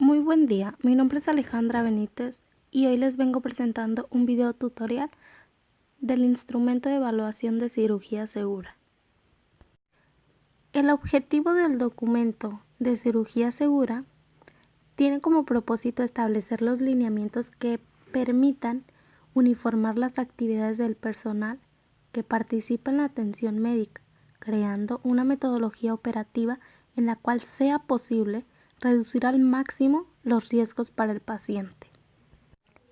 Muy buen día, mi nombre es Alejandra Benítez y hoy les vengo presentando un video tutorial del instrumento de evaluación de cirugía segura. El objetivo del documento de cirugía segura tiene como propósito establecer los lineamientos que permitan uniformar las actividades del personal que participa en la atención médica, creando una metodología operativa en la cual sea posible reducir al máximo los riesgos para el paciente.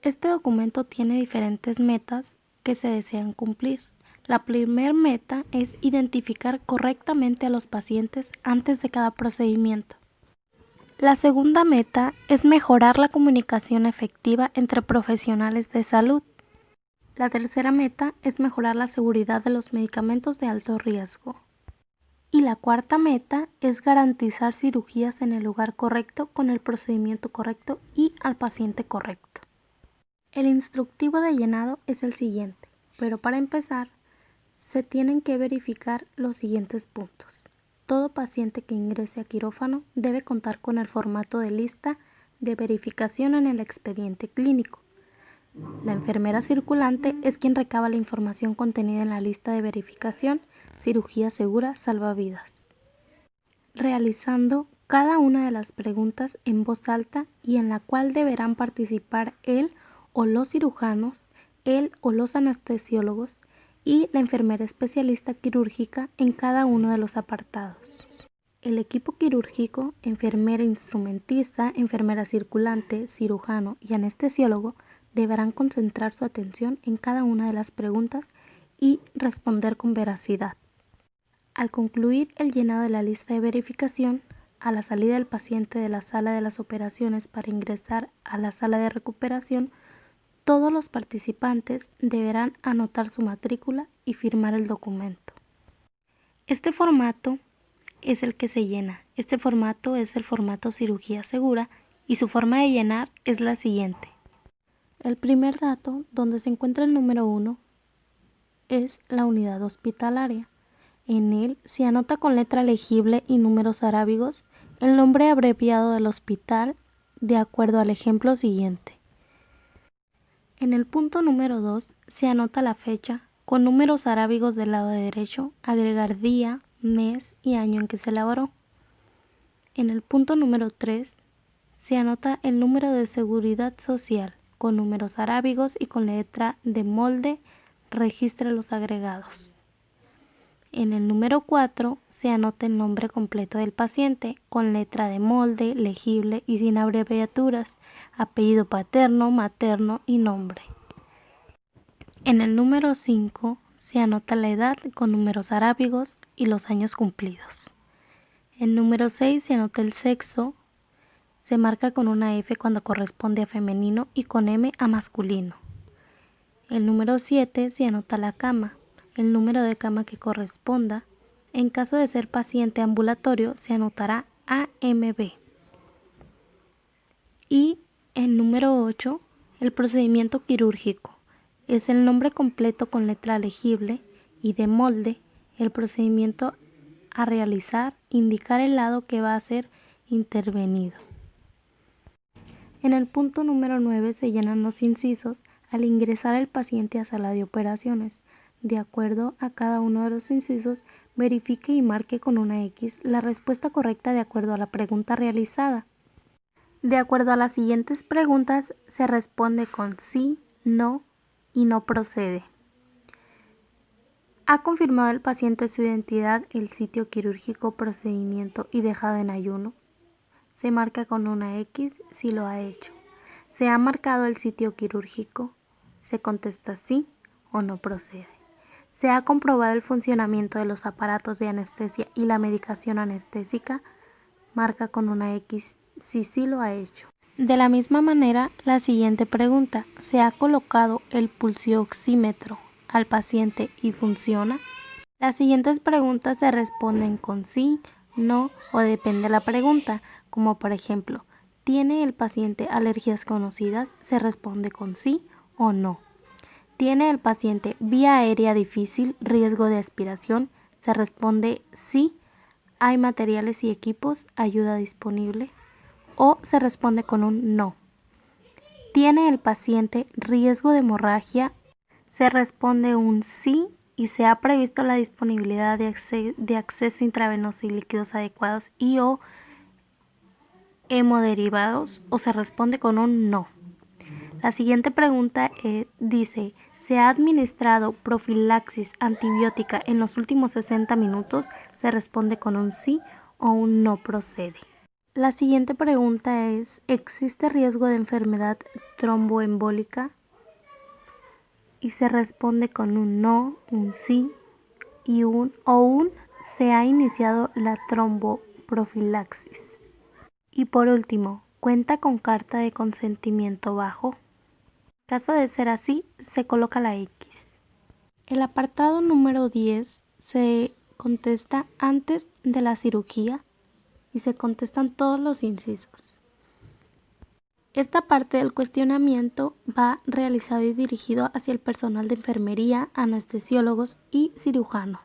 Este documento tiene diferentes metas que se desean cumplir. La primera meta es identificar correctamente a los pacientes antes de cada procedimiento. La segunda meta es mejorar la comunicación efectiva entre profesionales de salud. La tercera meta es mejorar la seguridad de los medicamentos de alto riesgo. Y la cuarta meta es garantizar cirugías en el lugar correcto, con el procedimiento correcto y al paciente correcto. El instructivo de llenado es el siguiente, pero para empezar se tienen que verificar los siguientes puntos. Todo paciente que ingrese a quirófano debe contar con el formato de lista de verificación en el expediente clínico. La enfermera circulante es quien recaba la información contenida en la lista de verificación Cirugía Segura Salva Vidas, realizando cada una de las preguntas en voz alta y en la cual deberán participar él o los cirujanos, él o los anestesiólogos y la enfermera especialista quirúrgica en cada uno de los apartados. El equipo quirúrgico, enfermera instrumentista, enfermera circulante, cirujano y anestesiólogo deberán concentrar su atención en cada una de las preguntas y responder con veracidad. Al concluir el llenado de la lista de verificación, a la salida del paciente de la sala de las operaciones para ingresar a la sala de recuperación, todos los participantes deberán anotar su matrícula y firmar el documento. Este formato es el que se llena. Este formato es el formato cirugía segura y su forma de llenar es la siguiente. El primer dato, donde se encuentra el número 1, es la unidad hospitalaria. En él se anota con letra legible y números arábigos el nombre abreviado del hospital de acuerdo al ejemplo siguiente. En el punto número 2 se anota la fecha con números arábigos del lado derecho, agregar día, mes y año en que se elaboró. En el punto número 3 se anota el número de seguridad social con números arábigos y con letra de molde, registre los agregados. En el número 4 se anota el nombre completo del paciente con letra de molde, legible y sin abreviaturas, apellido paterno, materno y nombre. En el número 5 se anota la edad con números arábigos y los años cumplidos. En número 6 se anota el sexo, se marca con una F cuando corresponde a femenino y con M a masculino. El número 7 se anota la cama, el número de cama que corresponda. En caso de ser paciente ambulatorio se anotará AMB. Y en número 8, el procedimiento quirúrgico. Es el nombre completo con letra legible y de molde, el procedimiento a realizar, indicar el lado que va a ser intervenido. En el punto número 9 se llenan los incisos al ingresar el paciente a sala de operaciones. De acuerdo a cada uno de los incisos, verifique y marque con una X la respuesta correcta de acuerdo a la pregunta realizada. De acuerdo a las siguientes preguntas, se responde con sí, no y no procede. ¿Ha confirmado el paciente su identidad, el sitio quirúrgico, procedimiento y dejado en ayuno? Se marca con una X si lo ha hecho. ¿Se ha marcado el sitio quirúrgico? Se contesta sí o no procede. ¿Se ha comprobado el funcionamiento de los aparatos de anestesia y la medicación anestésica? Marca con una X si sí lo ha hecho. De la misma manera, la siguiente pregunta, ¿se ha colocado el pulsioxímetro al paciente y funciona? Las siguientes preguntas se responden con sí, no o depende de la pregunta, como por ejemplo, ¿tiene el paciente alergias conocidas? Se responde con sí o no. ¿Tiene el paciente vía aérea difícil, riesgo de aspiración? Se responde sí. ¿Hay materiales y equipos, ayuda disponible? o se responde con un no. ¿Tiene el paciente riesgo de hemorragia? Se responde un sí y se ha previsto la disponibilidad de acceso intravenoso y líquidos adecuados y o hemoderivados, o se responde con un no. La siguiente pregunta dice, ¿se ha administrado profilaxis antibiótica en los últimos 60 minutos? Se responde con un sí o un no procede. La siguiente pregunta es, ¿existe riesgo de enfermedad tromboembólica? Y se responde con un no, un sí y un se ha iniciado la tromboprofilaxis. Y por último, ¿cuenta con carta de consentimiento bajo? En caso de ser así, se coloca la X. El apartado número 10 se contesta antes de la cirugía y se contestan todos los incisos. Esta parte del cuestionamiento va realizado y dirigido hacia el personal de enfermería, anestesiólogos y cirujano.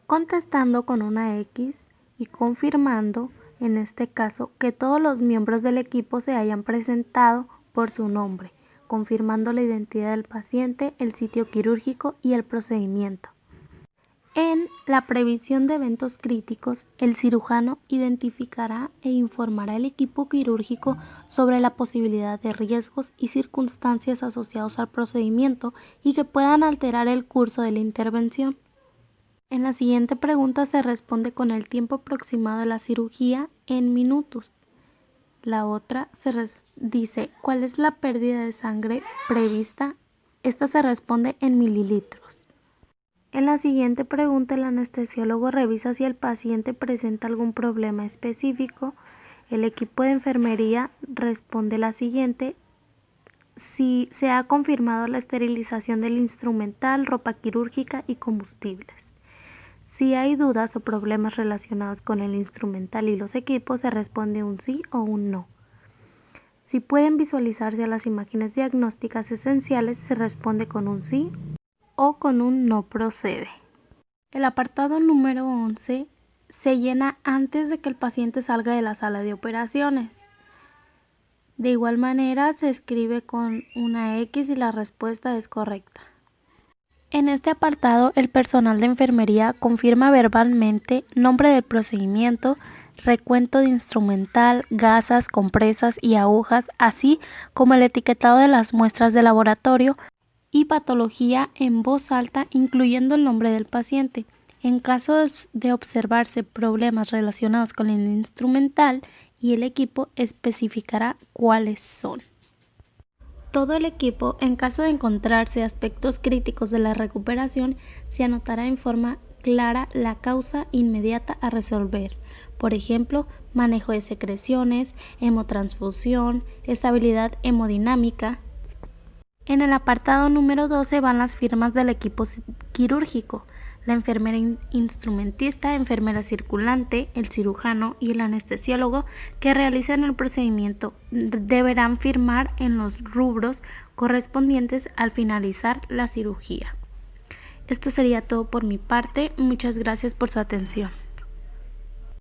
Contestando con una X y confirmando, en este caso, que todos los miembros del equipo se hayan presentado por su nombre, confirmando la identidad del paciente, el sitio quirúrgico y el procedimiento. En la previsión de eventos críticos, el cirujano identificará e informará al equipo quirúrgico sobre la posibilidad de riesgos y circunstancias asociados al procedimiento y que puedan alterar el curso de la intervención. En la siguiente pregunta se responde con el tiempo aproximado de la cirugía en minutos. La otra dice, ¿cuál es la pérdida de sangre prevista? Esta se responde en mililitros. En la siguiente pregunta, el anestesiólogo revisa si el paciente presenta algún problema específico. El equipo de enfermería responde la siguiente, si se ha confirmado la esterilización del instrumental, ropa quirúrgica y combustibles. Si hay dudas o problemas relacionados con el instrumental y los equipos, se responde un sí o un no. Si pueden visualizarse las imágenes diagnósticas esenciales, se responde con un sí o con un no procede. El apartado número 11 se llena antes de que el paciente salga de la sala de operaciones. De igual manera, se escribe con una X y la respuesta es correcta. En este apartado, el personal de enfermería confirma verbalmente nombre del procedimiento, recuento de instrumental, gasas, compresas y agujas, así como el etiquetado de las muestras de laboratorio y patología en voz alta, incluyendo el nombre del paciente. En caso de observarse problemas relacionados con el instrumental y el equipo, especificará cuáles son. Todo el equipo, en caso de encontrarse aspectos críticos de la recuperación, se anotará en forma clara la causa inmediata a resolver. Por ejemplo, manejo de secreciones, hemotransfusión, estabilidad hemodinámica. En el apartado número 12 van las firmas del equipo quirúrgico, la enfermera instrumentista, enfermera circulante, el cirujano y el anestesiólogo que realizan el procedimiento deberán firmar en los rubros correspondientes al finalizar la cirugía. Esto sería todo por mi parte. Muchas gracias por su atención.